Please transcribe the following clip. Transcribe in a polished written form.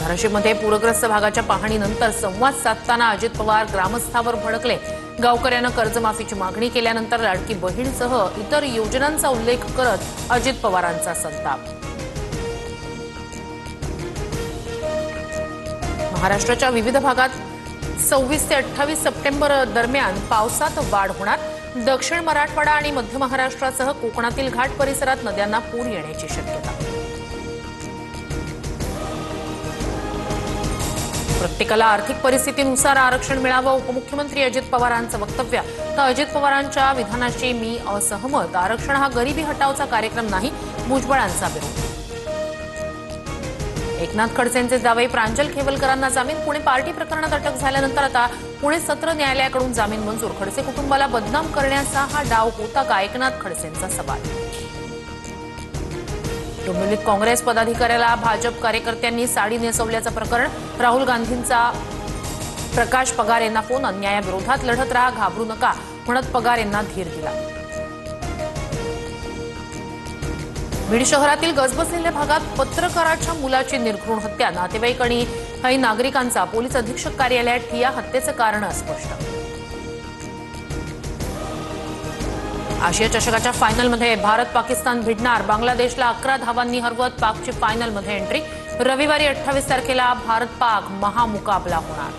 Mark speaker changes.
Speaker 1: धाराशिवमध्ये पूरग्रस्त भागाच्या पाहणीनंतर संवाद साधताना अजित पवार ग्रामस्थावर भडकले। गावकऱ्यांना कर्जमाफीची मागणी केल्यानंतर लाडकी बहीणसह इतर योजनांचा उल्लेख करत अजित पवारांचा संताप। महाराष्ट्राच्या विविध भागात 26 ते 28 सप्टेंबर दरम्यान पावसात वाढ होणार। दक्षिण मराठवाडा आणि मध्य महाराष्ट्रासह कोकणातील घाट परिसरात नद्यांना पूर येण्याची शक्यता। प्रत्येकाला आर्थिक परिस्थितीनुसार आरक्षण मिळावं, उपमुख्यमंत्री अजित पवारांचं वक्तव्य। तर अजित पवारांच्या विधानाशी मी असहमत। आरक्षण हा गरिबी हटावचा कार्यक्रम नाही, भुजबळांचा विरोध। एकनाथ खडसेंचे जावई प्रांजल खेवलकरांना जामीन। पुणे पार्टी प्रकरणात अटक झाल्यानंतर आता पुणे सत्र न्यायालयाकडून जामीन मंजूर। खडसे कुटुंबाला बदनाम करण्याचा हा डाव होता का, एकनाथ खडसेंचा सवाल। डोंबिवलीत काँग्रेस पदाधिकाऱ्याला भाजप कार्यकर्त्यांनी साडी नेसवल्याचं प्रकरण। राहुल गांधींचा प्रकाश पगार यांना फोन। अन्यायाविरोधात लढत राहा, घाबरू नका म्हणत पगार यांना धीर दिला। बीड शहरातील गजबजलेल्या भागात पत्रकाराच्या मुलाची निर्घृण हत्या। नातेवाईक आणि काही नागरिकांचा पोलीस अधीक्षक कार्यालयात ठिय्या। हत्येचं कारण अस्पष्ट। आशिया चषकाच्या फायनलमध्ये भारत पाकिस्तान भिडणार। बांगलादेशला 11 धावांनी हरवत पाकची फायनलमध्ये एंट्री। रविवारी 28 तारखेला भारत पाक महामुकाबला होणार।